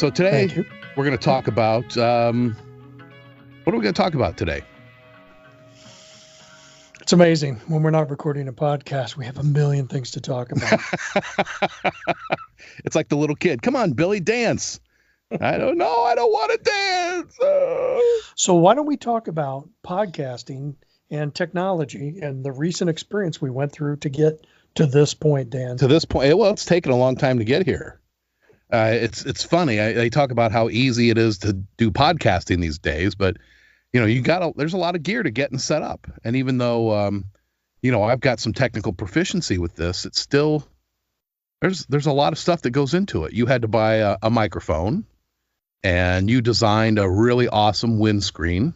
So today Thank you. we're going to talk about, what are we going to talk about today? It's amazing. When we're not recording a podcast, we have a million things to talk about. It's like the little kid. Come on, Billy, dance. I don't know. I don't want to dance. So why don't we talk about podcasting and technology and the recent experience we went through to get to this point, Dan? To this point, well, it's taken a long time to get here. It's funny. They talk about how easy it is to do podcasting these days, but there's a lot of gear to get and set up. And even though, I've got some technical proficiency with this, it's still, there's a lot of stuff that goes into it. You had to buy a microphone, and you designed a really awesome windscreen.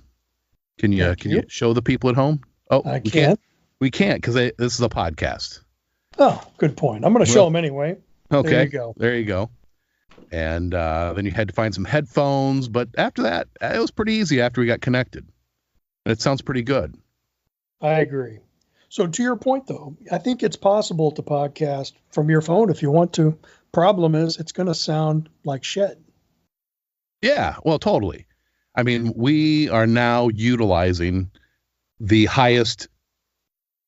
Can you show the people at home? Oh, I can't. We can't because this is a podcast. Oh, good point. I'm going to show them anyway. Okay. There you go. There you go. And then you had to find some headphones, but after that, it was pretty easy after we got connected. And it sounds pretty good. I agree. So to your point, though, I think it's possible to podcast from your phone if you want to. Problem is, it's going to sound like shit. Yeah, well, totally. I mean, we are now utilizing the highest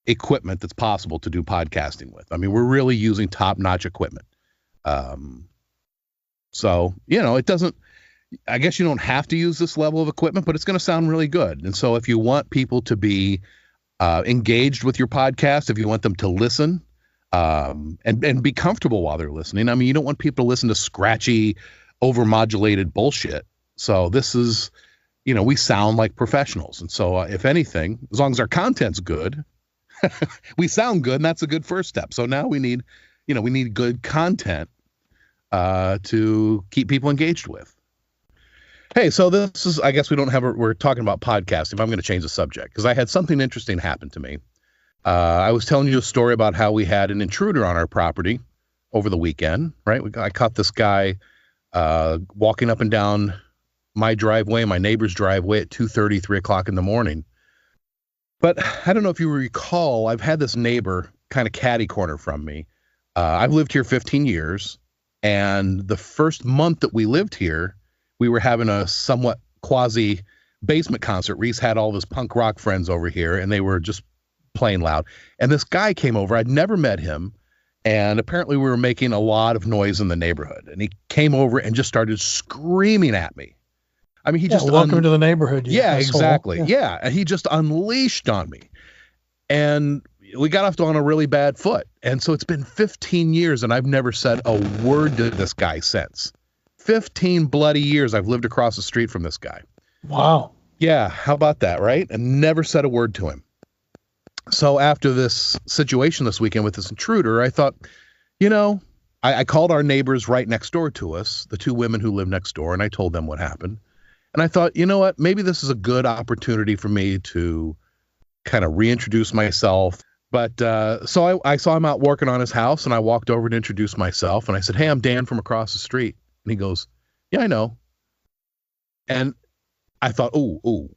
equipment that's possible to do podcasting with. I mean, we're really using top-notch equipment. So, it doesn't, I guess you don't have to use this level of equipment, but it's going to sound really good. And so if you want people to be engaged with your podcast, if you want them to listen and be comfortable while they're listening, I mean, you don't want people to listen to scratchy, overmodulated bullshit. So this is, we sound like professionals. And so if anything, as long as our content's good, we sound good, and that's a good first step. So now we need good content to keep people engaged with. Hey, so this is, I guess we're talking about podcasting. I'm going to change the subject because I had something interesting happen to me. I was telling you a story about how we had an intruder on our property over the weekend, right? I caught this guy walking up and down my driveway, my neighbor's driveway at 2:30, 3 o'clock in the morning. But I don't know if you recall, I've had this neighbor kind of catty corner from me. I've lived here 15 years. And the first month that we lived here, we were having a somewhat quasi basement concert. Reese had all of his punk rock friends over here, and they were just playing loud. And this guy came over. I'd never met him. And apparently we were making a lot of noise in the neighborhood. And he came over and just started screaming at me. I mean, welcome to the neighborhood. Yeah, exactly. Yeah. And he just unleashed on me. And we got off on a really bad foot. And so it's been 15 years and I've never said a word to this guy since. 15 bloody years I've lived across the street from this guy. Wow. Yeah. How about that, right? And never said a word to him. So after this situation this weekend with this intruder, I thought, I called our neighbors right next door to us, the two women who live next door, and I told them what happened. And I thought, you know what, maybe this is a good opportunity for me to kind of reintroduce myself. But so I saw him out working on his house, and I walked over to introduce myself, and I said, "Hey, I'm Dan from across the street." And he goes, "Yeah, I know." And I thought, ooh.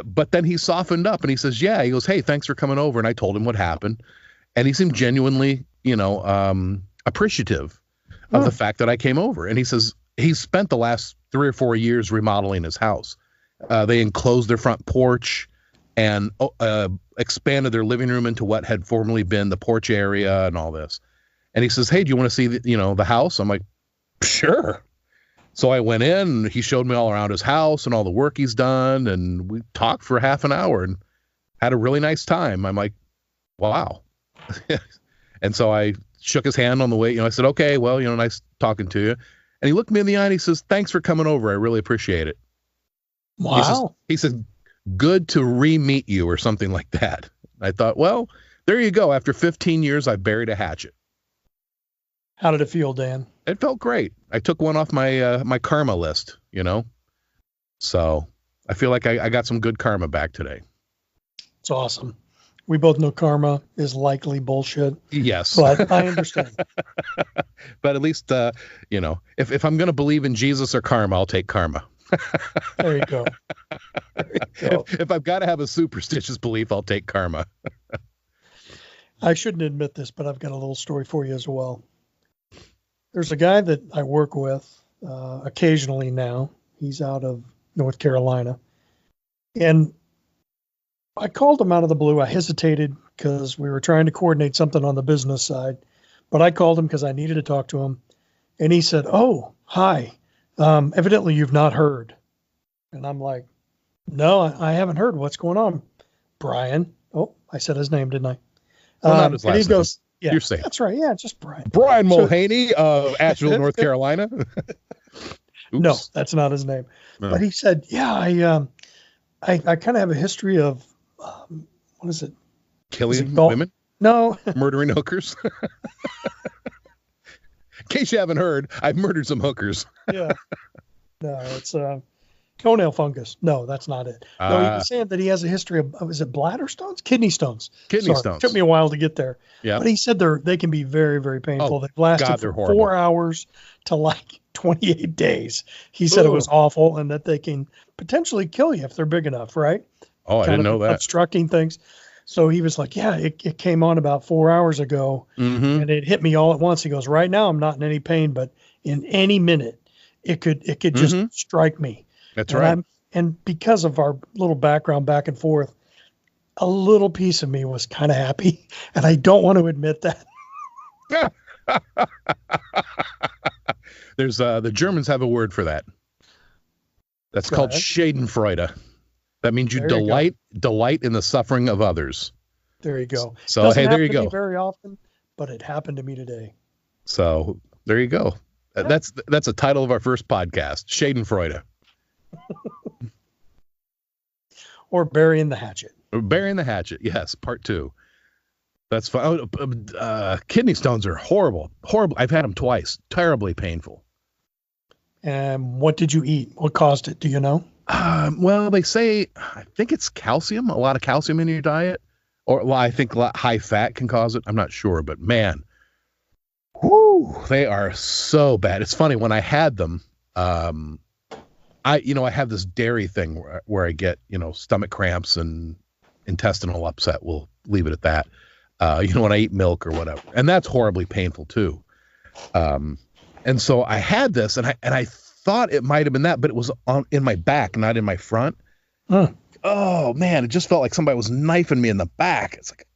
But then he softened up, and he says, "Yeah." He goes, "Hey, thanks for coming over." And I told him what happened, and he seemed genuinely, appreciative of the fact that I came over. And he says he's spent the last 3 or 4 years remodeling his house. They enclosed their front porch and expanded their living room into what had formerly been the porch area and all this. And he says, "Hey, do you want to see the house?" I'm like, "Sure." So I went in, and he showed me all around his house and all the work he's done. And we talked for half an hour and had a really nice time. I'm like, wow. And so I shook his hand on the way. I said, "Okay, well, nice talking to you." And he looked me in the eye and he says, "Thanks for coming over. I really appreciate it." Wow. He said, "Good to re-meet you," or something like that. I thought, well, there you go. After 15 years, I buried a hatchet. How did it feel, Dan? It felt great. I took one off my my karma list, So I feel like I got some good karma back today. It's awesome. We both know karma is likely bullshit. Yes. But I understand. But at least, if I'm going to believe in Jesus or karma, I'll take karma. There you go. If I've got to have a superstitious belief, I'll take karma. I shouldn't admit this, but I've got a little story for you as well. There's a guy that I work with occasionally now. He's out of North Carolina. And I called him out of the blue. I hesitated because we were trying to coordinate something on the business side. But I called him because I needed to talk to him. And he said, "Oh, hi. Evidently you've not heard." And I'm like, "No, I haven't heard. What's going on, Brian?" Oh, I said his name, didn't I? Well, not his last and he goes, "Yeah, you're safe. That's right. Yeah, just Brian." Brian Mulhaney of Asheville, North Carolina. No, that's not his name. No. But he said, "Yeah, I kind of have a history of what is it? Killing women? No, murdering hookers." In case you haven't heard, I've murdered some hookers. Yeah, no, it's toenail fungus. No, that's not it. No, he was saying that he has a history of is it bladder stones, kidney stones? Kidney stones. It took me a while to get there. Yeah, but he said they can be very, very painful. They've lasted from 4 hours to like 28 days. He said it was awful, and that they can potentially kill you if they're big enough, right? Oh, I didn't know that. Obstructing things. So he was like, "Yeah, it came on about 4 hours ago, and it hit me all at once." He goes, "Right now I'm not in any pain, but in any minute it could just strike me." That's right. And because of our little background back and forth, a little piece of me was kind of happy, and I don't want to admit that. There's the Germans have a word for that. That's called Schadenfreude. That means you delight in the suffering of others. There you go. So hey, there you go. Very often, but it happened to me today. So there you go. That's a title of our first podcast, Schadenfreude. Or burying the hatchet. Burying the hatchet. Yes, part 2. That's fine. Kidney stones are horrible. Horrible. I've had them twice. Terribly painful. And what did you eat? What caused it? Do you know? Well, they say, I think it's calcium, a lot of calcium in your diet, or I think high fat can cause it. I'm not sure, but man, they are so bad. It's funny when I had them, I have this dairy thing where I get, stomach cramps and intestinal upset. We'll leave it at that. When I eat milk or whatever, and that's horribly painful too. And so I had this, and I thought it might have been that, but it was in my back, not in my front. Oh man, it just felt like somebody was knifing me in the back. It's like,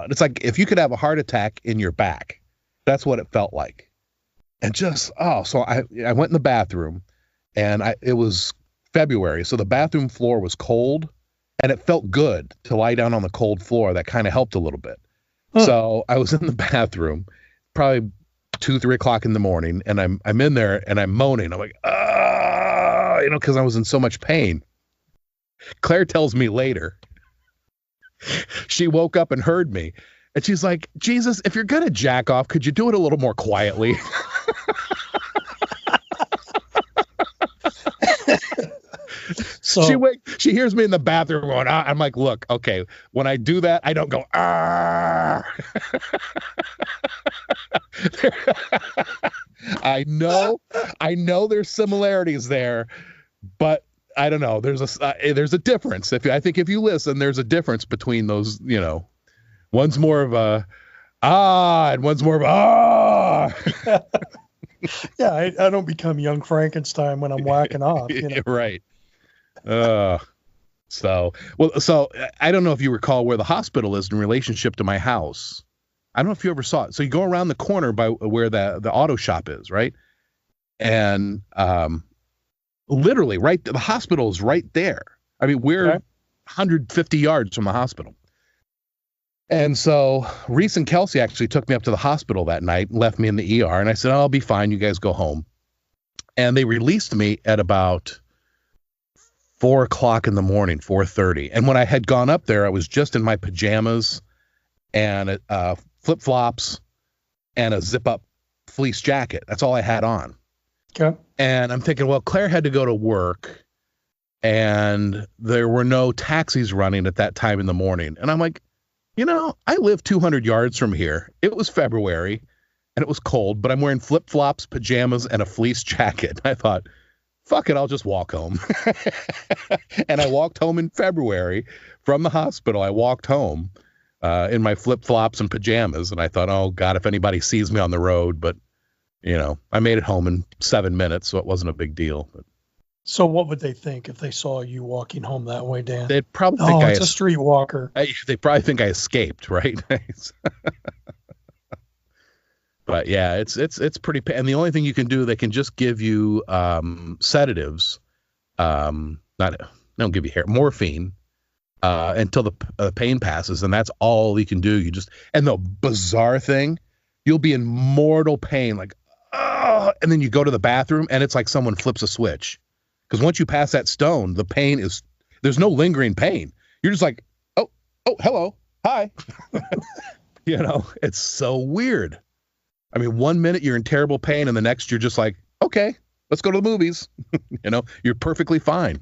it's like if you could have a heart attack in your back, that's what it felt like. And just, so I went in the bathroom, and it was February, so the bathroom floor was cold, and it felt good to lie down on the cold floor. That kind of helped a little bit. So I was in the bathroom, probably 2-3 o'clock in the morning, and I'm in there and I'm moaning. I'm like, because I was in so much pain. Claire tells me later, she woke up and heard me, and she's like, "Jesus, if you're gonna jack off, could you do it a little more quietly?" So she hears me in the bathroom going, I'm like, "Look, okay, when I do that, I don't go, ah." I know there's similarities there, but I don't know. There's a difference. I think if you listen, there's a difference between those. One's more of a and one's more of a Yeah, I don't become young Frankenstein when I'm whacking off. Right. So I don't know if you recall where the hospital is in relationship to my house. I don't know if you ever saw it. So you go around the corner by where the auto shop is, right? And literally the hospital is right there. I mean, we're 150 yards from the hospital. And so Reese and Kelsey actually took me up to the hospital that night and left me in the ER. And I said, "I'll be fine. You guys go home." And they released me at about 4 o'clock in the morning, 4:30. And when I had gone up there, I was just in my pajamas and flip-flops and a zip-up fleece jacket. That's all I had on. Okay. And I'm thinking, well, Claire had to go to work, and there were no taxis running at that time in the morning. And I'm like, I live 200 yards from here. It was February, and it was cold, but I'm wearing flip-flops, pajamas, and a fleece jacket. I thought, fuck it, I'll just walk home. And I walked home in February from the hospital. I walked home in my flip-flops and pajamas, and I thought, oh, God, if anybody sees me on the road. But, I made it home in 7 minutes, so it wasn't a big deal. But So what would they think if they saw you walking home that way, Dan? they'd probably Oh, it's a street walker. They probably think I escaped, right? But yeah, it's pretty. And the only thing you can do, they can just give you sedatives. They don't give you morphine until the pain passes, and that's all you can do. And the bizarre thing, you'll be in mortal pain, like, oh, and then you go to the bathroom, and it's like someone flips a switch, because once you pass that stone, the pain there's no lingering pain. You're just like, oh, hello, hi. It's so weird. I mean, 1 minute you're in terrible pain, and the next you're just like, okay, let's go to the movies. You're perfectly fine.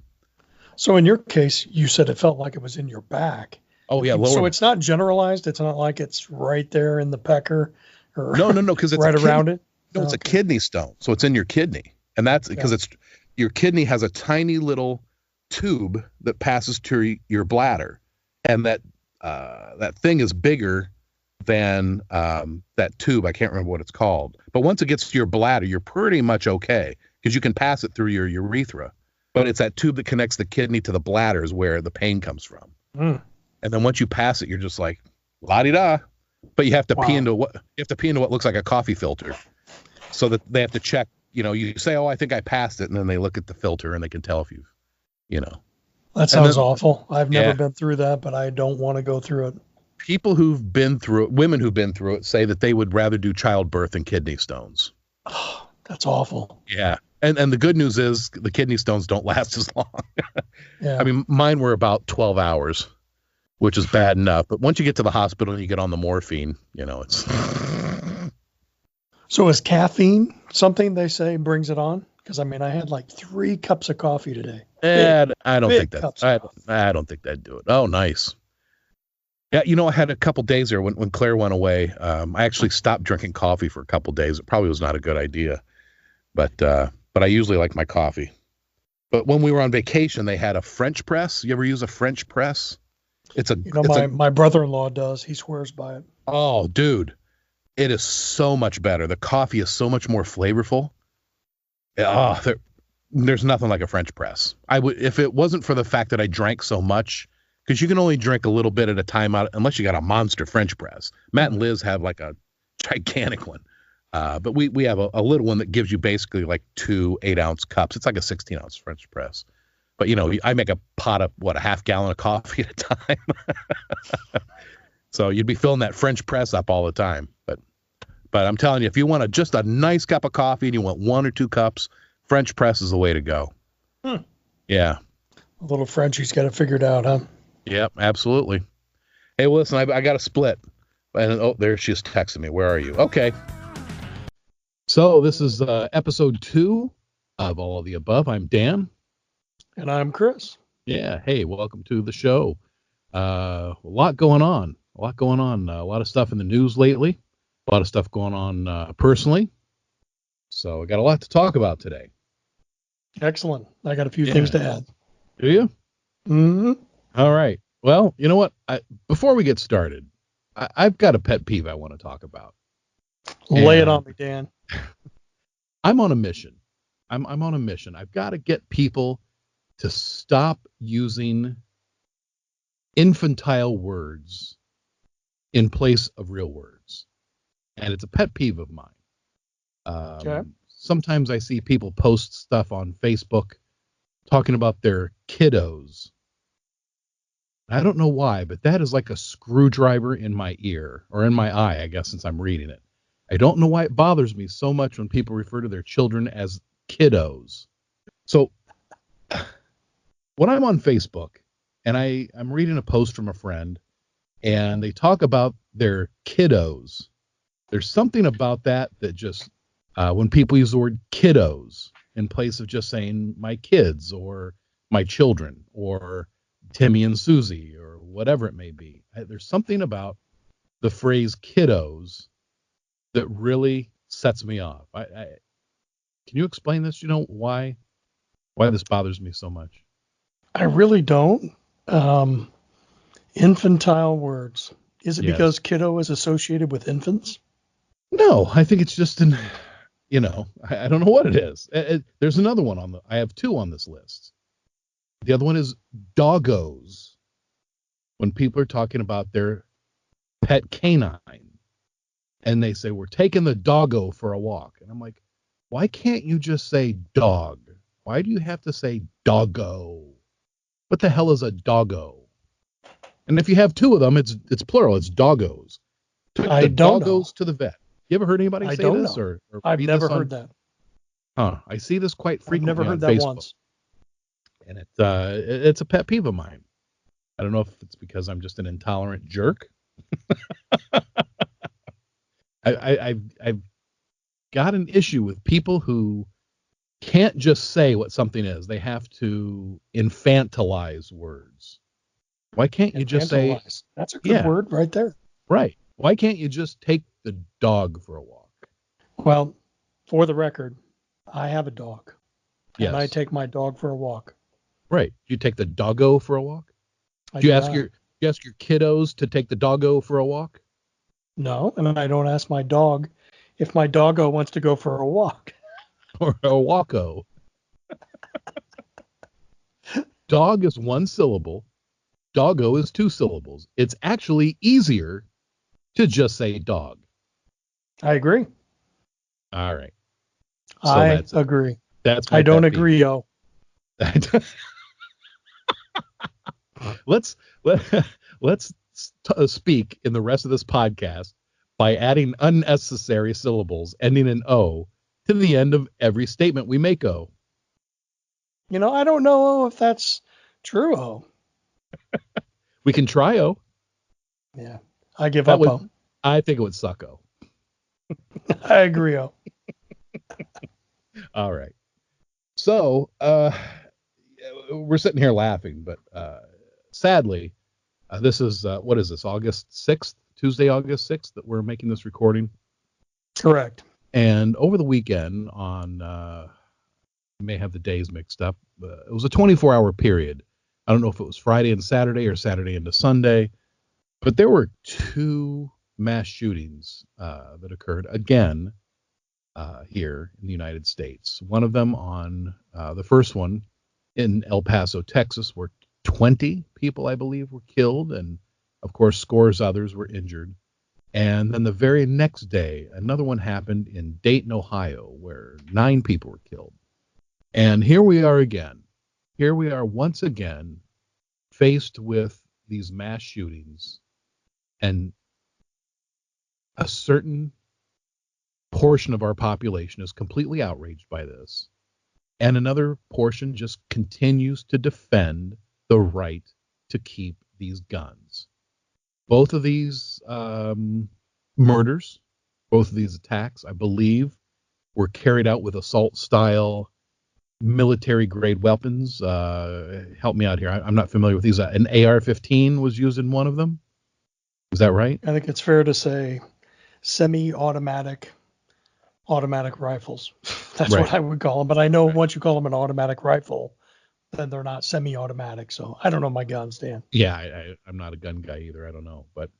So in your case, you said it felt like it was in your back. Oh yeah, lower. So it's not generalized. It's not like it's right there in the pecker, or no, because it's right around it. No, it's a kidney stone, so it's in your kidney, and that's because your kidney has a tiny little tube that passes to your bladder, and that thing is bigger than that tube. I can't remember what it's called, but once it gets to your bladder, you're pretty much okay, because you can pass it through your urethra. But it's that tube that connects the kidney to the bladder is where the pain comes from. And then once you pass it, you're just like, la-di-da. But you have to pee into what looks like a coffee filter, so that they have to check. You say, oh, I think I passed it, and then they look at the filter and they can tell if you've. That sounds awful. I've never been through that, but I don't want to go through it. People who've been through it, women who've been through it, say that they would rather do childbirth than kidney stones. Oh, that's awful. Yeah. And the good news is the kidney stones don't last as long. Yeah. I mean, mine were about 12 hours, which is bad enough. But once you get to the hospital and you get on the morphine, it's. So is caffeine something they say brings it on? Because I had like 3 cups of coffee today. I don't think that. I don't think that'd do it. Oh, nice. Yeah, I had a couple days there when Claire went away. I actually stopped drinking coffee for a couple days. It probably was not a good idea, but I usually like my coffee. But when we were on vacation, they had a French press. You ever use a French press? My brother-in-law does. He swears by it. Oh, dude, it is so much better. The coffee is so much more flavorful. Oh, there's nothing like a French press. I would, if it wasn't for the fact that I drank so much, because you can only drink a little bit at a time out unless you got a monster French press. Matt and Liz have like a gigantic one. But we have a little one that gives you basically like 2 8-ounce cups. It's like a 16-ounce French press. But, I make a pot of, a half gallon of coffee at a time. So you'd be filling that French press up all the time. But I'm telling you, if you want just a nice cup of coffee and you want 1 or 2 cups, French press is the way to go. Yeah. A little Frenchie's got it figured out, huh? Yep, absolutely. Hey, listen, I got a split. And there she is texting me. Where are you? Okay. So this is episode 2 of All of the Above. I'm Dan. And I'm Chris. Yeah. Hey, welcome to the show. A lot going on. A lot of stuff in the news lately. A lot of stuff going on personally. So I got a lot to talk about today. Excellent. I got a few things to add. Do you? Mm-hmm. All right. Well, you know what? Before we get started, I've got a pet peeve I want to talk about. Lay it on me, Dan. I'm on a mission. I'm on a mission. I've got to get people to stop using infantile words in place of real words. And it's a pet peeve of mine. Okay. Sometimes I see people post stuff on Facebook talking about their kiddos. I don't know why, but that is like a screwdriver in my ear, or in my eye, I guess, since I'm reading it. I don't know why it bothers me so much when people refer to their children as kiddos. So when I'm on Facebook and I'm reading a post from a friend and they talk about their kiddos, there's something about that just, when people use the word kiddos in place of just saying my kids or my children or Timmy and Susie or whatever it may be, there's something about the phrase kiddos that really sets me off. Can you explain this? Why this bothers me so much? I really don't. Infantile words. Is it because kiddo is associated with infants? No, I think it's just I don't know what it is. There's another one I have two on this list. The other one is doggos. When people are talking about their pet canine and they say, we're taking the doggo for a walk. And I'm like, why can't you just say dog? Why do you have to say doggo? What the hell is a doggo? And if you have two of them, it's plural. It's doggos. Took I the don't doggos know. to the vet. You ever heard anybody I say don't this? know. Or I've read never this heard that. I see this quite I've frequently never heard on that Facebook. once. And it's a pet peeve of mine. I don't know if it's because I'm just an intolerant jerk. I've got an issue with people who can't just say what something is. They have to infantilize words. Why can't you just say, Infantilize. That's a good word right there. right? Why can't you just take the dog for a walk? Well, for the record, I have a dog. Yes. And I take my dog for a walk. Right. Do you take the doggo for a walk? I Do you do ask not. your kiddos to take the doggo for a walk? No, and I don't ask my dog if my doggo wants to go for a walk. Or a walko? Dog is one syllable. Doggo is two syllables. It's actually easier to just say dog. I agree. All right. So I that's it. agree. That's my I don't pet peeve. agree, yo. Let's speak in the rest of this podcast by adding unnecessary syllables ending in O to the end of every statement we make O. I don't know if that's true, oh. We can try O. Yeah. I give up, oh. I think it would suck O. I agree, oh. All right. So we're sitting here laughing, but sadly, this is what is this, August 6th, Tuesday, August 6th, that we're making this recording. Correct. And over the weekend on, you may have the days mixed up. It was a 24-hour period. I don't know if it was Friday and Saturday or Saturday into Sunday, but there were two mass shootings that occurred again here in the United States. One of them on the first one in El Paso, Texas, where 20 people, I believe, were killed, and of course scores others were injured. And then the very next day, another one happened in Dayton, Ohio, where 9 people were killed. And here we are again. Here we are once again faced with these mass shootings, and a certain portion of our population is completely outraged by this, and another portion just continues to defend the right to keep these guns. Both of these murders, both of these attacks, I believe, were carried out with assault-style military-grade weapons. Help me out here. I'm not familiar with these. An AR-15 was used in one of them. Is that right? I think it's fair to say semi-automatic rifles. That's Right. what I would call them. But I know once you call them an automatic rifle, then they're not semi-automatic. So I don't know my guns, Dan. Yeah, I'm not a gun guy either. I don't know. But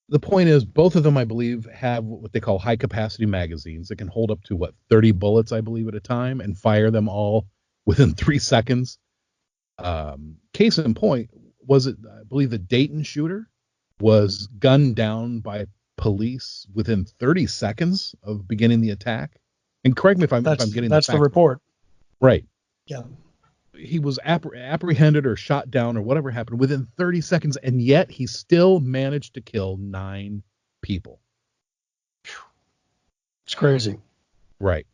the point is, both of them, I believe, have what they call high-capacity magazines that can hold up to, 30 bullets, I believe, at a time, and fire them all within 3 seconds. Case in point, I believe the Dayton shooter was gunned down by police within 30 seconds of beginning the attack. And correct me if I'm getting that's the report. Right. Yeah. He was apprehended or shot down or whatever happened within 30 seconds, and yet he still managed to kill 9 people. It's crazy. Right.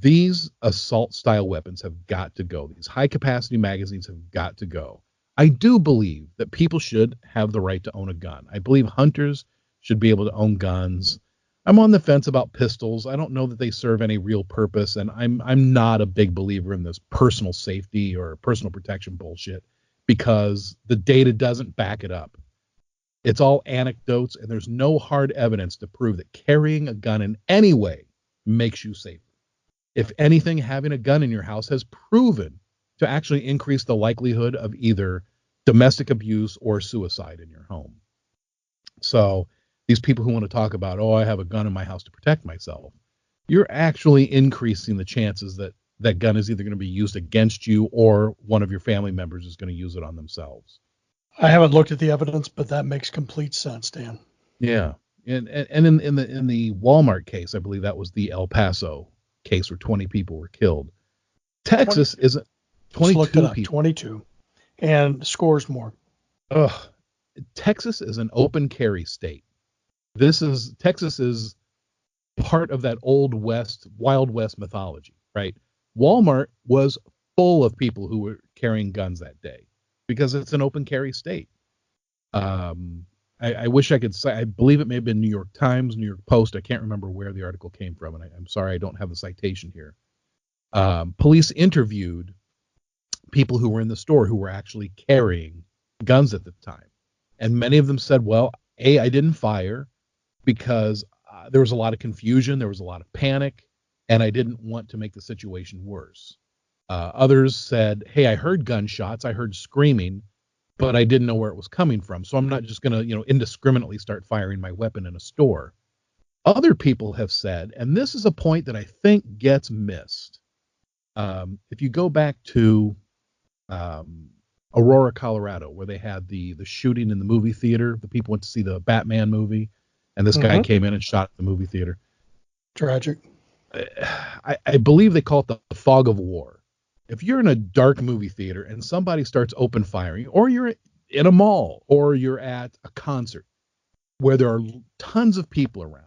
These assault-style weapons have got to go. These high-capacity magazines have got to go. I do believe that people should have the right to own a gun. I believe hunters should be able to own guns. I'm on the fence about pistols. I don't know that they serve any real purpose, and I'm not a big believer in this personal safety or personal protection bullshit because the data doesn't back it up. It's all anecdotes, and there's no hard evidence to prove that carrying a gun in any way makes you safer. If anything, having a gun in your house has proven to actually increase the likelihood of either domestic abuse or suicide in your home. So these people who want to talk about, oh, I have a gun in my house to protect myself, you're actually increasing the chances that that gun is either going to be used against you or one of your family members is going to use it on themselves. I haven't looked at the evidence, but that makes complete sense, Dan. Yeah. And in the Walmart case, I believe that was the El Paso case where 20 people were killed. Texas 22. isn't Just looked it 22 up, people. 22, and scores more. Ugh. Texas is an open carry state. Texas is part of that old West, Wild West mythology, right? Walmart was full of people who were carrying guns that day because it's an open carry state. I wish I could say, I believe it may have been New York Times, New York Post. I can't remember where the article came from, and I'm sorry I don't have the citation here. Police interviewed people who were in the store who were actually carrying guns at the time. And many of them said, well, I didn't fire because there was a lot of confusion, there was a lot of panic, and I didn't want to make the situation worse. Others said, hey, I heard gunshots, I heard screaming, but I didn't know where it was coming from. So I'm not just going to, indiscriminately start firing my weapon in a store. Other people have said, and this is a point that I think gets missed. If you go back to Aurora, Colorado, where they had the shooting in the movie theater, the people went to see the Batman movie, and this guy came in and shot the movie theater. Tragic. I believe they call it the fog of war. If you're in a dark movie theater and somebody starts open firing, or you're in a mall, or you're at a concert where there are tons of people around,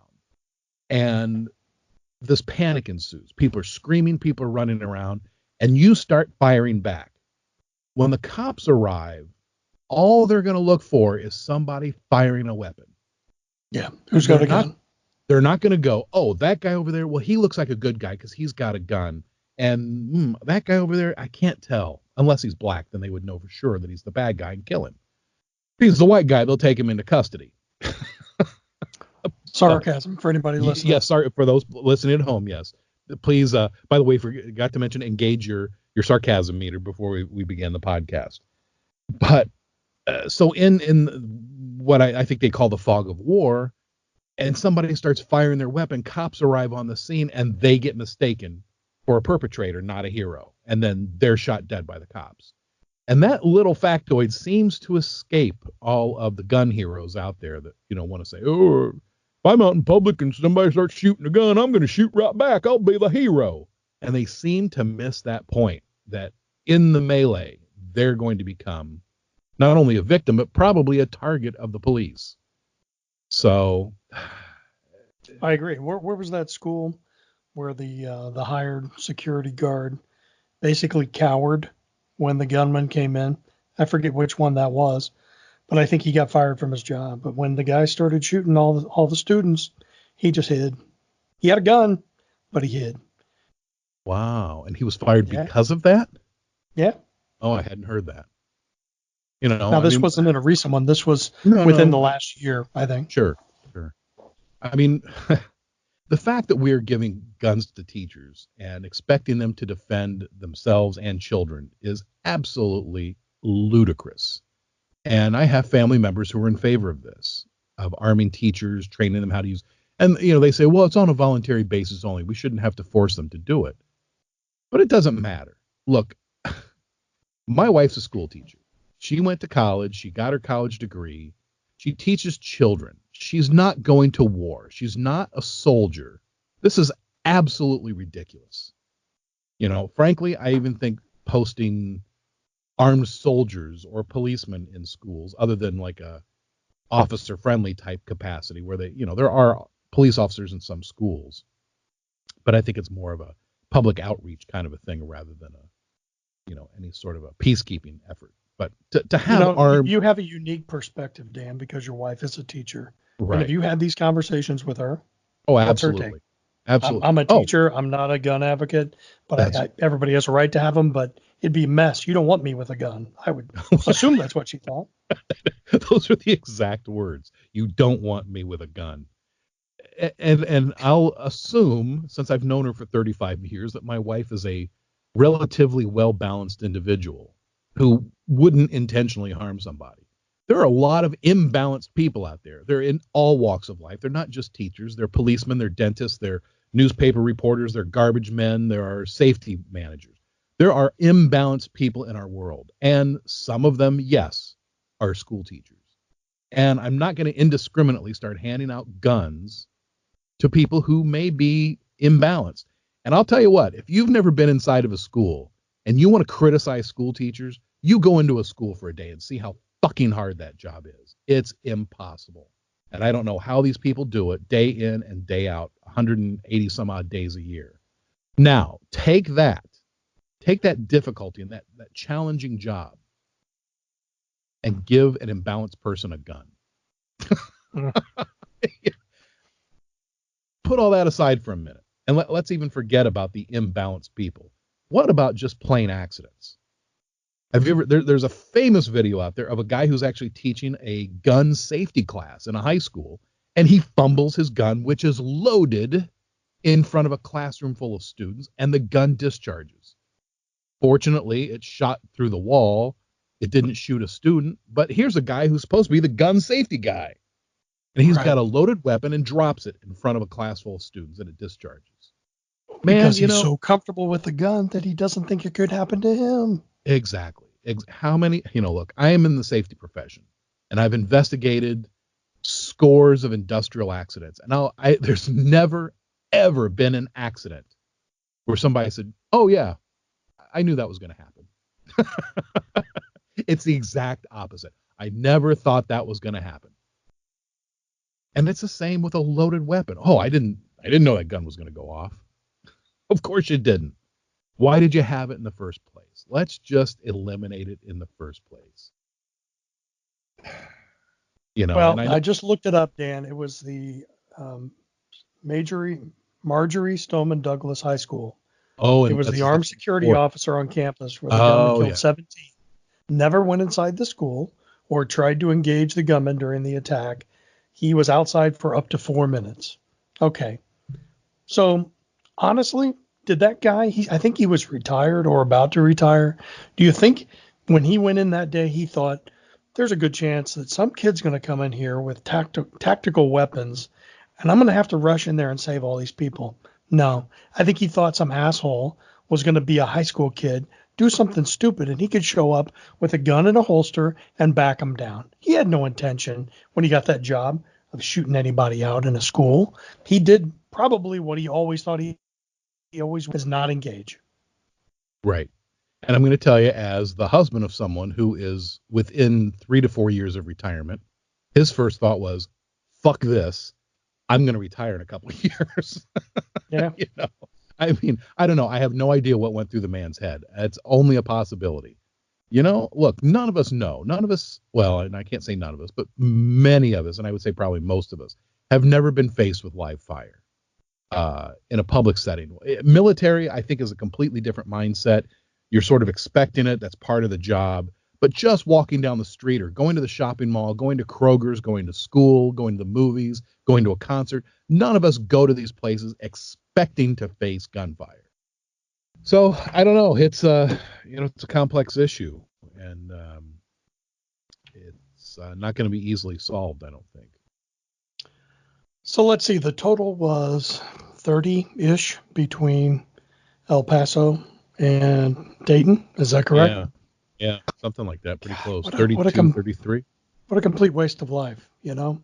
and this panic ensues, people are screaming, people are running around, and you start firing back. When the cops arrive, all they're going to look for is somebody firing a weapon. Yeah, who's got a gun? They're not going to go, oh, that guy over there, well, he looks like a good guy because he's got a gun. And that guy over there, I can't tell. Unless he's black, then they would know for sure that he's the bad guy and kill him. If he's the white guy, they'll take him into custody. Sarcasm for anybody listening. Yes, sorry for those listening at home. Yes, please. By the way, forgot to mention, engage your sarcasm meter before we begin the podcast. But so in what I think they call the fog of war, and somebody starts firing their weapon, cops arrive on the scene and they get mistaken for a perpetrator, not a hero, and then they're shot dead by the cops. And that little factoid seems to escape all of the gun heroes out there that want to say, oh, if I'm out in public and somebody starts shooting a gun, I'm going to shoot right back. I'll be the hero. And they seem to miss that point, that in the melee, they're going to become not only a victim, but probably a target of the police. So I agree. Where was that school where the hired security guard basically cowered when the gunman came in? I forget which one that was, but I think he got fired from his job. But when the guy started shooting all the students, he just hid. He had a gun, but he hid. Wow. And he was fired because of that? Yeah. Oh, I hadn't heard that. Now, this wasn't in a recent one. This was within the last year, I think. Sure. I mean, the fact that we're giving guns to teachers and expecting them to defend themselves and children is absolutely ludicrous. And I have family members who are in favor of this, of arming teachers, training them how to use. And, they say, well, it's on a voluntary basis only. We shouldn't have to force them to do it. But it doesn't matter. Look, my wife's a school teacher. She went to college. She got her college degree. She teaches children. She's not going to war. She's not a soldier. This is absolutely ridiculous. Frankly, I even think posting armed soldiers or policemen in schools, other than like a officer friendly type capacity where they, there are police officers in some schools, but I think it's more of a public outreach kind of a thing rather than any sort of a peacekeeping effort. But to have armed... You have a unique perspective, Dan, because your wife is a teacher. Right. And have you had these conversations with her? Oh, absolutely. Absolutely. I'm a teacher. I'm not a gun advocate, but everybody has a right to have them, but it'd be a mess. You don't want me with a gun. I would assume that's what she thought. Those are the exact words. You don't want me with a gun. And I'll assume, since I've known her for 35 years, that my wife is a relatively well-balanced individual who wouldn't intentionally harm somebody. There are a lot of imbalanced people out there. They're in all walks of life. They're not just teachers. They're policemen, they're dentists, they're newspaper reporters, they're garbage men, there are safety managers. There are imbalanced people in our world. And some of them, yes, are school teachers. And I'm not going to indiscriminately start handing out guns to people who may be imbalanced. And I'll tell you what, if you've never been inside of a school and you want to criticize school teachers, you go into a school for a day and see how fucking hard that job is. It's impossible. And I don't know how these people do it day in and day out, 180 some odd days a year. Now, take that difficulty and that challenging job and give an imbalanced person a gun. Put all that aside for a minute. And let's even forget about the imbalanced people. What about just plain accidents? Have you ever, there's a famous video out there of a guy who's actually teaching a gun safety class in a high school, and he fumbles his gun, which is loaded, in front of a classroom full of students, and the gun discharges. Fortunately, it shot through the wall. It didn't shoot a student, but here's a guy who's supposed to be the gun safety guy. And he's got a loaded weapon and drops it in front of a class full of students, and it discharges. Man, because he's so comfortable with the gun that he doesn't think it could happen to him. Exactly. How many, look, I am in the safety profession, and I've investigated scores of industrial accidents. And there's never, ever been an accident where somebody said, oh, yeah, I knew that was going to happen. It's the exact opposite. I never thought that was going to happen. And it's the same with a loaded weapon. Oh, I didn't know that gun was going to go off. Of course you didn't. Why did you have it in the first place? Let's just eliminate it in the first place. Well, I just looked it up, Dan. It was the Marjorie Stoneman Douglas High School. Oh, it was the armed security officer on campus where the gunman killed 17. Never went inside the school or tried to engage the gunman during the attack. He was outside for up to 4 minutes. Okay. So, honestly, did that guy, I think he was retired or about to retire. Do you think when he went in that day, he thought, there's a good chance that some kid's going to come in here with tactical weapons, and I'm going to have to rush in there and save all these people? No. I think he thought some asshole was going to be a high school kid, do something stupid, and he could show up with a gun in a holster and back him down. He had no intention when he got that job of shooting anybody out in a school. He did probably what he always thought he always was, not engage. Right. And I'm going to tell you, as the husband of someone who is within 3 to 4 years of retirement, his first thought was, fuck this. I'm going to retire in a couple of years. Yeah. I mean, I don't know. I have no idea what went through the man's head. It's only a possibility. Look, none of us know. None of us, well, and I can't say none of us, but many of us, and I would say probably most of us, have never been faced with live fire in a public setting. Military, I think, is a completely different mindset. You're sort of expecting it. That's part of the job. But just walking down the street or going to the shopping mall, going to Kroger's, going to school, going to the movies, going to a concert, none of us go to these places expecting to face gunfire. So I don't know. It's it's a complex issue, and it's not going to be easily solved, I don't think. So let's see. The total was 30-ish between El Paso and Dayton. Is that correct? Yeah, something like that. Pretty close. 33. What a complete waste of life, And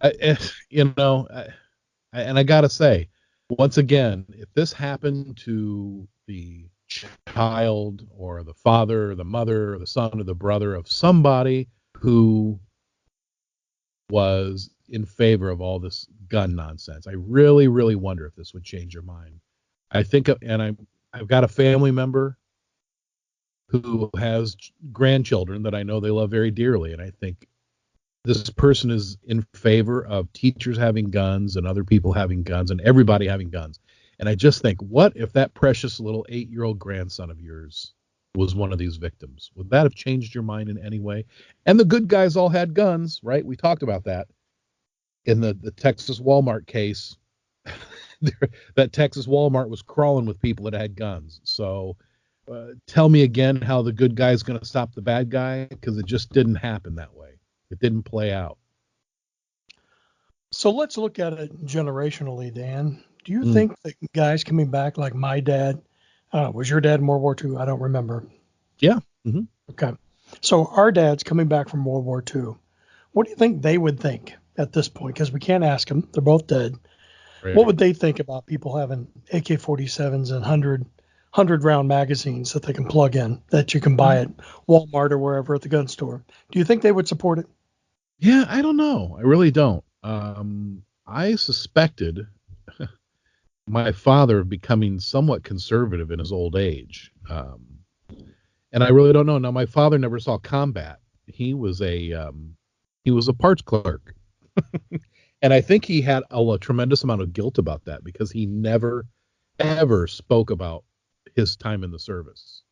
I got to say, once again, if this happened to the child or the father or the mother or the son or the brother of somebody who was in favor of all this gun nonsense, I really, really wonder if this would change your mind. I think, and I've got a family member who has grandchildren that I know they love very dearly, and I think this person is in favor of teachers having guns and other people having guns and everybody having guns. And I just think, what if that precious little 8-year-old grandson of yours was one of these victims? Would that have changed your mind in any way? And the good guys all had guns, right? We talked about that in the Texas Walmart case. That Texas Walmart was crawling with people that had guns. So tell me again how the good guy is going to stop the bad guy, because it just didn't happen that way. It didn't play out. So let's look at it generationally, Dan. Do you Mm. think that guys coming back like my dad, was your dad in World War II? I don't remember. Yeah. Mm-hmm. Okay. So our dads coming back from World War II, what do you think they would think at this point? Because we can't ask them. They're both dead. Right. What would they think about people having AK-47s and 100 round magazines that they can plug in that you can buy at Walmart or wherever at the gun store? Do you think they would support it? Yeah, I don't know. I really don't. I suspected my father becoming somewhat conservative in his old age. And I really don't know. Now, my father never saw combat. He was a parts clerk. And I think he had a tremendous amount of guilt about that because he never, ever spoke about his time in the service.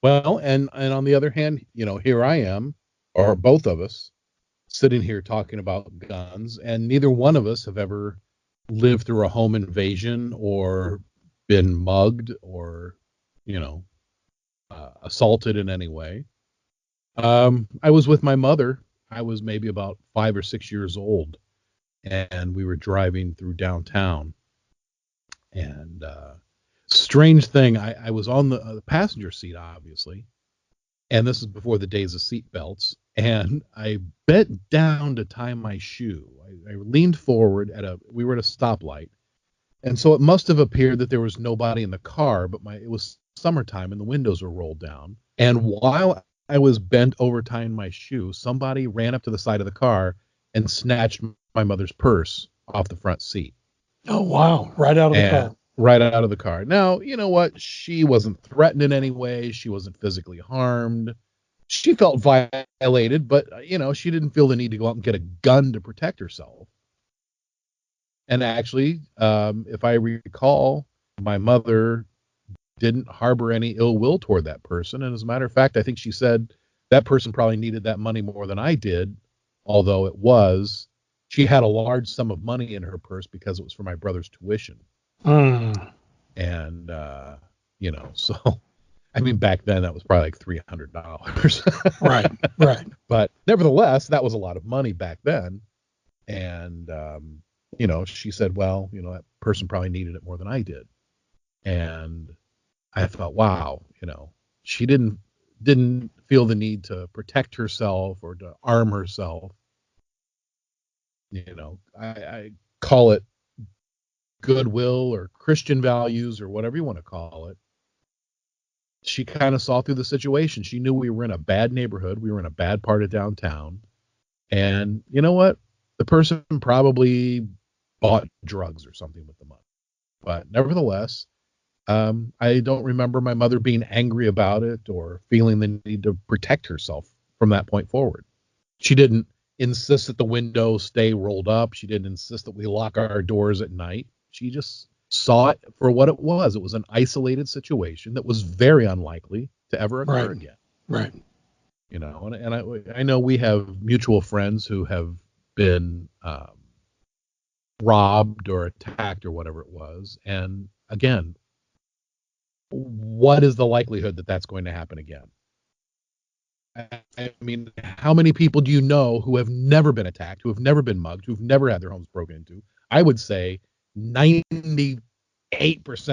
Well, and on the other hand, here I am, or both of us, sitting here talking about guns, and neither one of us have ever lived through a home invasion or been mugged or, assaulted in any way. I was with my mother. I was maybe about 5 or 6 years old, and we were driving through downtown. And strange thing, I was on the passenger seat, obviously, and this is before the days of seat belts. And I bent down to tie my shoe. I leaned forward we were at a stoplight, and so it must have appeared that there was nobody in the car, but it was summertime and the windows were rolled down. And while I was bent over tying my shoe, somebody ran up to the side of the car and snatched my mother's purse off the front seat. Oh, wow. Right out of the car. Right out of the car. Now, you know what? She wasn't threatened in any way. She wasn't physically harmed. She felt violated, but, she didn't feel the need to go out and get a gun to protect herself. And actually, if I recall, my mother didn't harbor any ill will toward that person. And as a matter of fact, I think she said that person probably needed that money more than I did, although she had a large sum of money in her purse because it was for my brother's tuition. And, so, I mean, back then that was probably like $300. Right. But nevertheless, that was a lot of money back then. And, she said, well, that person probably needed it more than I did. And I thought, wow, she didn't feel the need to protect herself or to arm herself. I call it goodwill or Christian values or whatever you want to call it. She kind of saw through the situation. She knew we were in a bad neighborhood. We were in a bad part of downtown. And you know what? The person probably bought drugs or something with the money. But nevertheless, I don't remember my mother being angry about it or feeling the need to protect herself from that point forward. She didn't insist that the windows stay rolled up. She didn't insist that we lock our doors at night. She just saw it for what it was. It was an isolated situation that was very unlikely to ever occur again. Right. And I know we have mutual friends who have been robbed or attacked or whatever it was. And again, what is the likelihood that that's going to happen again? I mean, how many people do you know who have never been attacked, who have never been mugged, who've never had their homes broken into? I would say 98%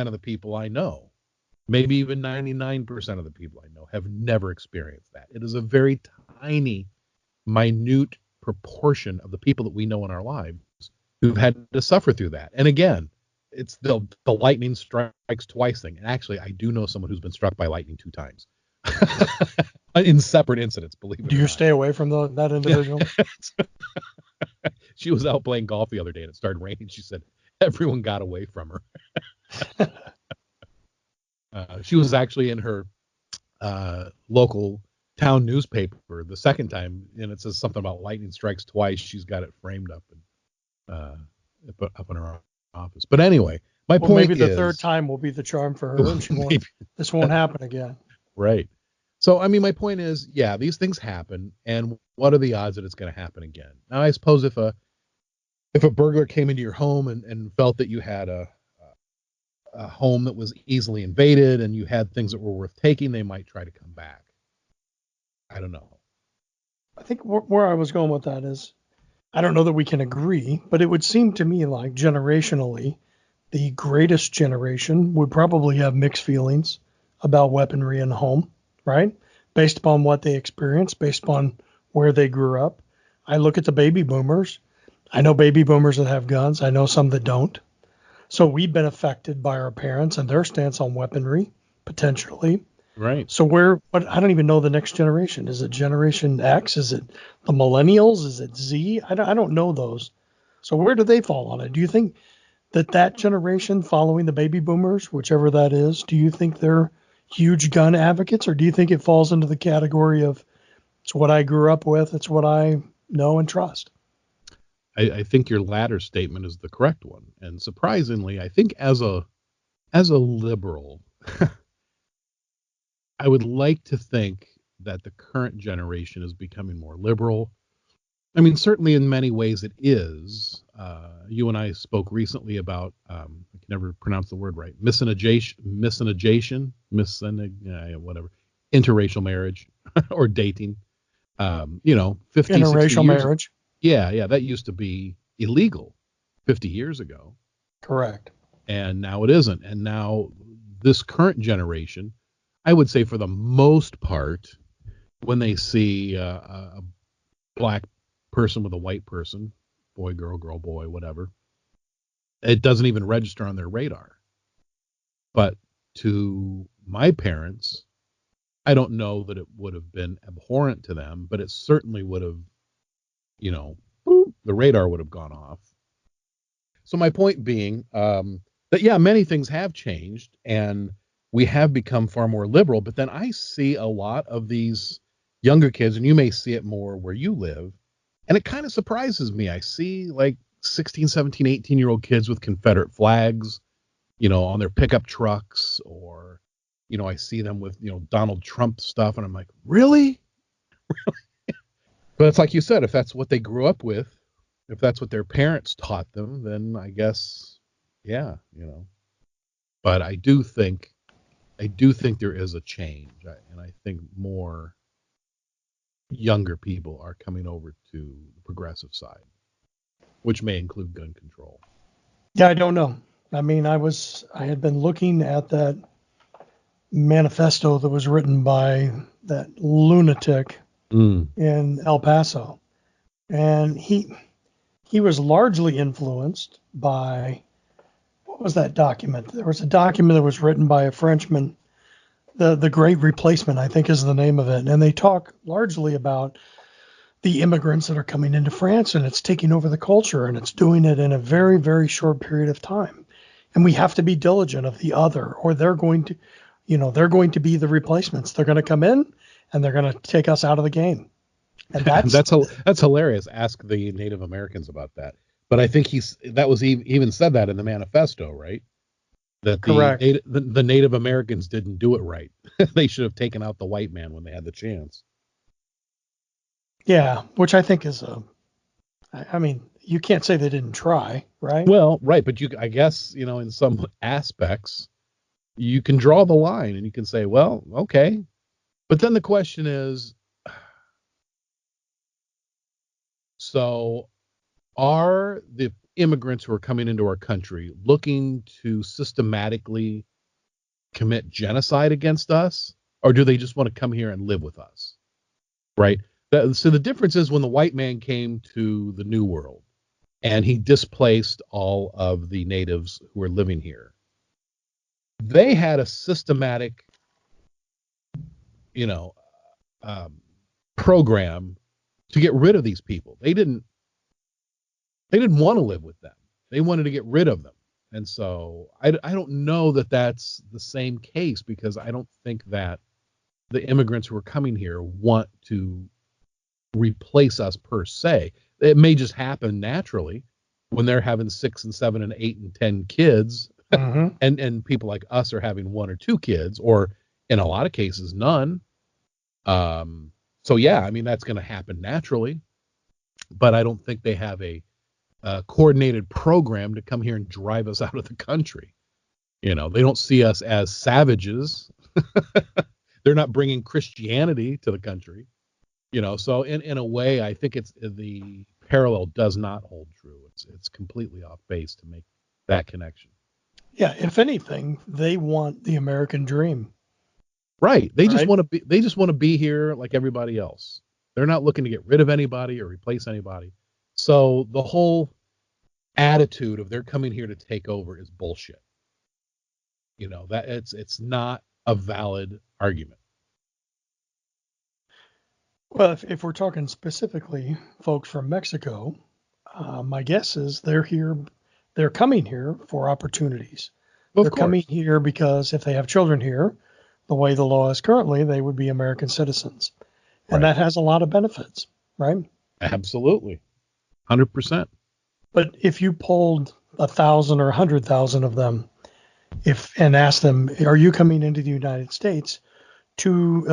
of the people I know, maybe even 99% of the people I know, have never experienced that. It is a very tiny, minute proportion of the people that we know in our lives who've had to suffer through that. And again, it's the lightning strikes twice thing. And actually, I do know someone who's been struck by lightning 2 times. In separate incidents, believe it or not. Do you stay away from that individual? She was out playing golf the other day and it started raining. She said everyone got away from her. She was actually in her local town newspaper the second time, and it says something about lightning strikes twice. She's got it framed up and put up in her office. But anyway, my point maybe the is, third time will be the charm for her, and this won't happen again. Right. So, I mean, my point is, yeah, these things happen, and what are the odds that it's going to happen again? Now, I suppose if a burglar came into your home and felt that you had a home that was easily invaded and you had things that were worth taking, they might try to come back. I don't know. I think where I was going with that is, I don't know that we can agree, but it would seem to me like generationally, the greatest generation would probably have mixed feelings about weaponry in the home, right? Based upon what they experienced, based upon where they grew up. I look at the baby boomers. I know baby boomers that have guns. I know some that don't. So we've been affected by our parents and their stance on weaponry, potentially. Right. So but I don't even know the next generation. Is it Generation X? Is it the millennials? Is it Z? I don't know those. So where do they fall on it? Do you think that generation following the baby boomers, whichever that is, do you think they're huge gun advocates, or do you think it falls into the category of it's what I grew up with, it's what I know and trust? I think your latter statement is the correct one. And surprisingly, I think as a liberal, I would like to think that the current generation is becoming more liberal. I mean, certainly in many ways it is. You and I spoke recently about, I can never pronounce the word right, whatever, interracial marriage or dating. 50, 60 Interracial years. marriage. Yeah, that used to be illegal 50 years ago. Correct. And now it isn't. And now this current generation, I would say for the most part, when they see a black person with a white person, boy, girl, boy, whatever, it doesn't even register on their radar. But to my parents, I don't know that it would have been abhorrent to them, but it certainly would have, boop, the radar would have gone off. So my point being that, yeah, many things have changed and we have become far more liberal. But then I see a lot of these younger kids, and you may see it more where you live, and it kind of surprises me. I see like 16, 17, 18-year-old kids with Confederate flags, on their pickup trucks, or, I see them with, Donald Trump stuff, and I'm like, really? But it's like you said, if that's what they grew up with, if that's what their parents taught them, then I guess, yeah. But I do think there is a change, and I think more younger people are coming over to the progressive side, which may include gun control. Yeah, I don't know. I mean, I had been looking at that manifesto that was written by that lunatic Mm. in El Paso, and he was largely influenced by, what was that document? There was a document that was written by a Frenchman, the Great Replacement, I think is the name of it, and they talk largely about the immigrants that are coming into France, and it's taking over the culture, and it's doing it in a very, very short period of time. And we have to be diligent of the other, or they're going to be the replacements. They're going to come in and they're going to take us out of the game. And That's hilarious. Ask the Native Americans about that. But I think that was even said that in the manifesto, right? That correct. the Native Americans didn't do it right. They should have taken out the white man when they had the chance. Yeah, which I think is I mean, you can't say they didn't try, right? Well, right, but I guess, in some aspects, you can draw the line and you can say, well, okay. But then the question is, so are the immigrants who are coming into our country looking to systematically commit genocide against us, or do they just want to come here and live with us? Right. So the difference is when the white man came to the New World and he displaced all of the natives who were living here, they had a systematic, you know, um, program to get rid of these people. They didn't want to live with them. They wanted to get rid of them. And so I don't know that that's the same case, because I don't think that the immigrants who are coming here want to replace us per se. It may just happen naturally when they're having 6 and 7 and 8 and 10 kids, Mm-hmm. and people like us are having 1 or 2 kids, or in a lot of cases none. So yeah, I mean, that's going to happen naturally, but I don't think they have a coordinated program to come here and drive us out of the country. They don't see us as savages. They're not bringing Christianity to the country. So in a way, I think the parallel does not hold true. It's completely off base to make that connection. Yeah, if anything, they want the American dream. Right. They just Right? want to be. They just want to be here like everybody else. They're not looking to get rid of anybody or replace anybody. So the whole attitude of they're coming here to take over is bullshit. That it's not a valid argument. Well, if we're talking specifically folks from Mexico, my guess is they're coming here for opportunities. Of They're coming course. here because if they have children here, the way the law is currently, they would be American citizens. And Right. that has a lot of benefits, right? Absolutely. 100%. But if you polled 1,000 or 100,000 of them, and asked them, are you coming into the United States to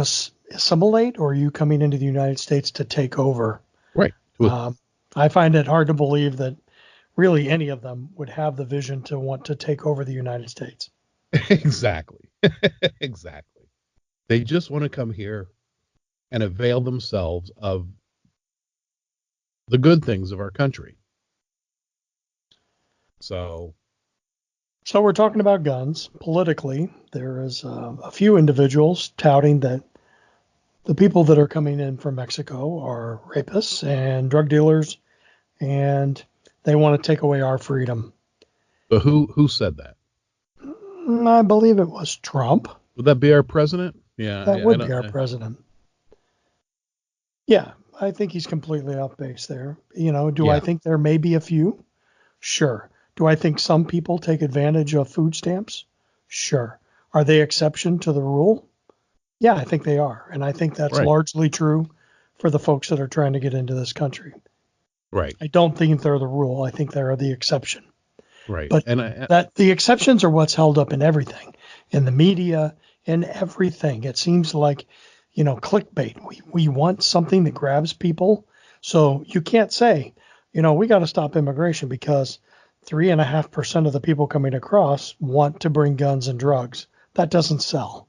assimilate, or are you coming into the United States to take over? Right. I find it hard to believe that really any of them would have the vision to want to take over the United States. Exactly. Exactly. They just want to come here and avail themselves of the good things of our country. So we're talking about guns. Politically, there is a few individuals touting that the people that are coming in from Mexico are rapists and drug dealers, and they want to take away our freedom. but who said that? I believe it was Trump. Would that be our president? Yeah, That I would don't. be our president. Yeah, I think he's completely off base there. Do I Yeah. think there may be a few? Sure. Do I think some people take advantage of food stamps? Sure. Are they exception to the rule? Yeah, I think they are. And I think that's Right. largely true for the folks that are trying to get into this country. Right. I don't think they're the rule. I think they're the exception. Right. But And that the exceptions are what's held up in everything, in the media, in everything. It seems like, clickbait. We want something that grabs people. So you can't say, we got to stop immigration because 3.5% of the people coming across want to bring guns and drugs. That doesn't sell.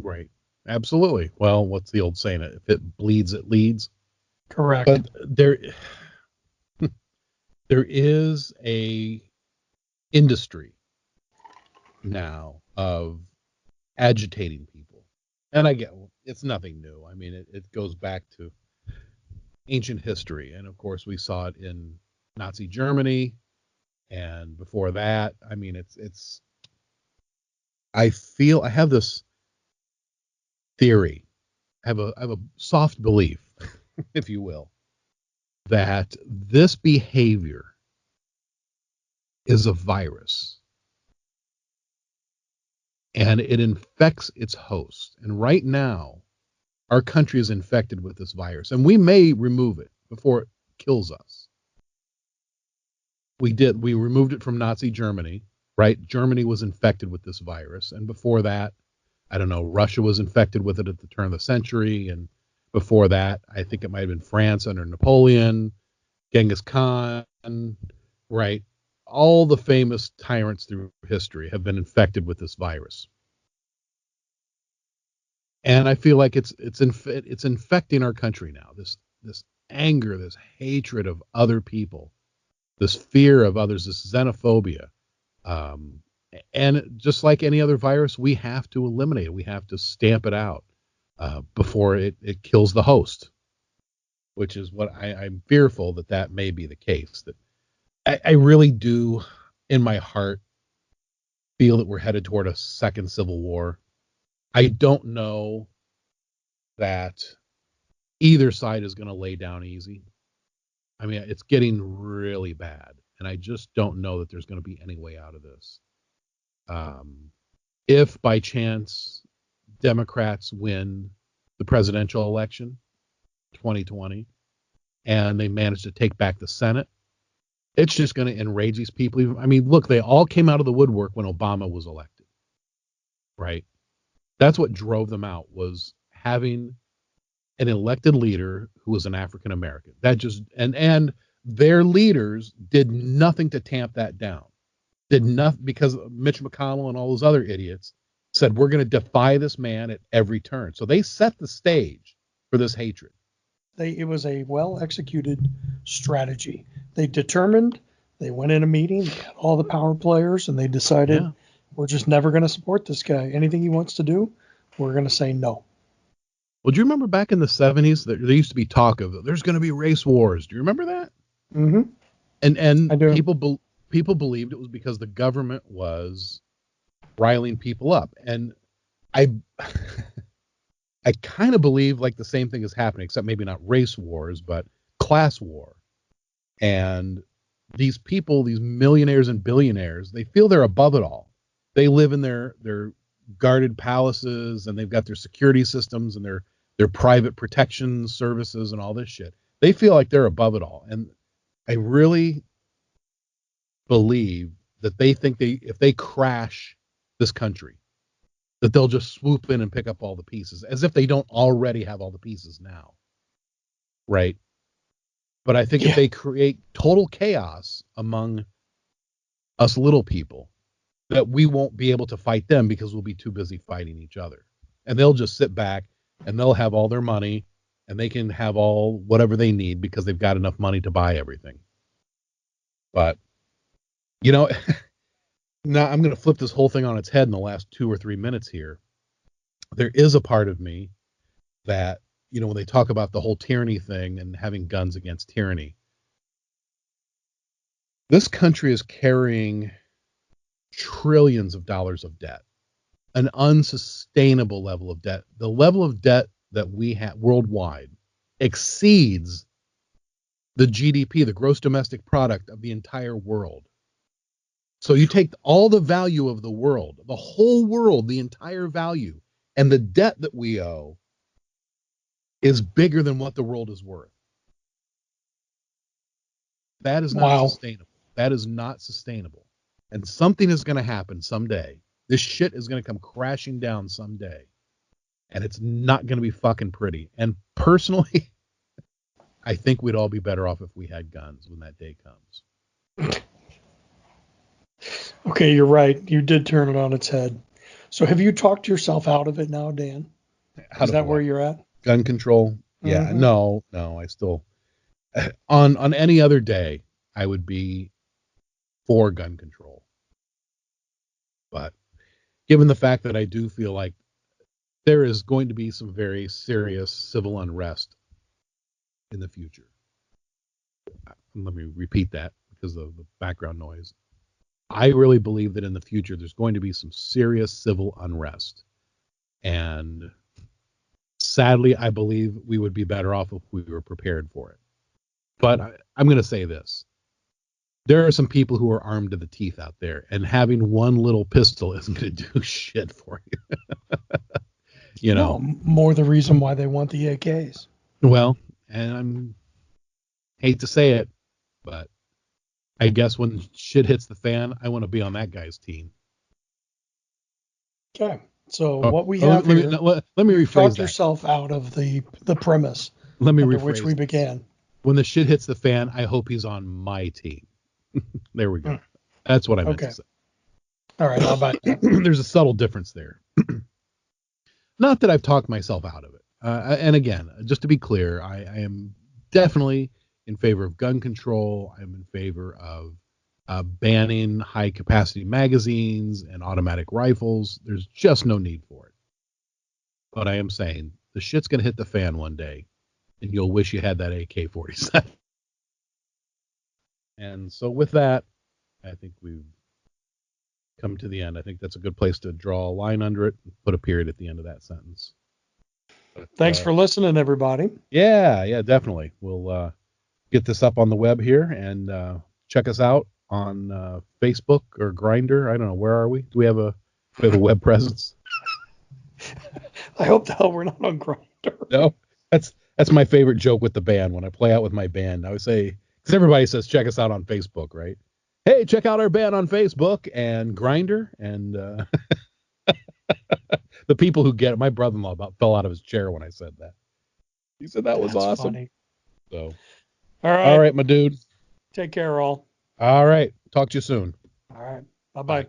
right. Absolutely. Well, what's the old saying? If it bleeds, it leads. Correct. But there is a industry now of agitating people. And I get it's nothing new. I mean, it goes back to ancient history. And of course, we saw it in Nazi Germany. And before that, I mean, I feel I have this theory, I have a soft belief, if you will, that this behavior is a virus and it infects its host. And right now, our country is infected with this virus, and we may remove it before it kills us. We removed it from Nazi Germany, right? Germany was infected with this virus. And before that, I don't know, Russia was infected with it at the turn of the century. And before that, I think it might have been France under Napoleon, Genghis Khan, right? All the famous tyrants through history have been infected with this virus. And I feel like it's infecting our country now. This anger, this hatred of other people, this fear of others, this xenophobia. Um, and just like any other virus, we have to eliminate it. We have to stamp it out before it kills the host, which is what I'm fearful that may be the case. That I really do, in my heart, feel that we're headed toward a second civil war. I don't know that either side is going to lay down easy. I mean, it's getting really bad, and I just don't know that there's going to be any way out of this. If by chance Democrats win the presidential election 2020 and they manage to take back the Senate, it's just going to enrage these people. I mean, look, they all came out of the woodwork when Obama was elected, right? That's what drove them out, was having an elected leader who was an African American. That just and their leaders did nothing to tamp that down. Did nothing, because Mitch McConnell and all those other idiots said we're going to defy this man at every turn. So they set the stage for this hatred. It was a well-executed strategy. They determined, they went in a meeting, they had all the power players, and they decided, we're just never going to support this guy. Anything he wants to do, we're going to say no. Well, do you remember back in the 70s that there used to be talk of there's going to be race wars? Do you remember that? Mm-hmm. And people believed it was because the government was riling people up. And I I kind of believe like the same thing is happening, except maybe not race wars, but class war. And these people, these millionaires and billionaires, they feel they're above it all. They live in their guarded palaces, and they've got their security systems and their private protection services and all this shit. They feel like they're above it all. And I really believe that they think if they crash this country, that they'll just swoop in and pick up all the pieces, as if they don't already have all the pieces now. Right? But I think if they create total chaos among us little people, that we won't be able to fight them because we'll be too busy fighting each other. And they'll just sit back and they'll have all their money and they can have all whatever they need because they've got enough money to buy everything. But, you know, now I'm going to flip this whole thing on its head in the last 2 or 3 minutes here. There is a part of me that, you know, when they talk about the whole tyranny thing and having guns against tyranny, this country is carrying trillions of dollars of debt, an unsustainable level of debt. The level of debt that we have worldwide exceeds the GDP, the gross domestic product of the entire world. So you take all the value of the world, the whole world, the entire value, and the debt that we owe is bigger than what the world is worth. That is not sustainable. That is not sustainable. And something is going to happen someday. This shit is going to come crashing down someday. And it's not going to be fucking pretty. And personally, I think we'd all be better off if we had guns when that day comes. Okay, you're right. You did turn it on its head. So have you talked yourself out of it now, Dan? Is that where you're at? Gun control? Yeah. Mm-hmm. No, I still on any other day I would be for gun control. But given the fact that I do feel like there is going to be some very serious civil unrest in the future. Let me repeat that because of the background noise. I really believe that in the future there's going to be some serious civil unrest. And sadly, I believe we would be better off if we were prepared for it. But I'm going to say this. There are some people who are armed to the teeth out there, and having one little pistol isn't going to do shit for you. You know, more the reason why they want the AKs. Well, and hate to say it, but I guess when shit hits the fan, I want to be on that guy's team. Okay, so what we have here. Let me rephrase talk yourself out of the premise. Let me under rephrase which we began. When the shit hits the fan, I hope he's on my team. There we go. That's what I meant to say. All right, how about that? There's a subtle difference there. Not that I've talked myself out of it. And again, just to be clear, I am definitely in favor of gun control. I'm in favor of banning high-capacity magazines and automatic rifles. There's just no need for it. But I am saying the shit's going to hit the fan one day, and you'll wish you had that AK-47. And so with that, I think we've come to the end. I think that's a good place to draw a line under it and put a period at the end of that sentence. But, thanks for listening, everybody. Yeah, definitely. We'll get this up on the web here and check us out on Facebook or Grindr. I don't know. Where are we? Do we have a web presence? I hope the hell we're not on Grindr. No, that's my favorite joke with the band. When I play out with my band, I would say, because everybody says check us out on Facebook, right? Hey, check out our band on Facebook and Grindr. And the people who get it, my brother-in-law about fell out of his chair when I said that. He said that was awesome. Funny. So, all right, my dude. Take care, all. All right. Talk to you soon. All right. Bye-bye. Bye.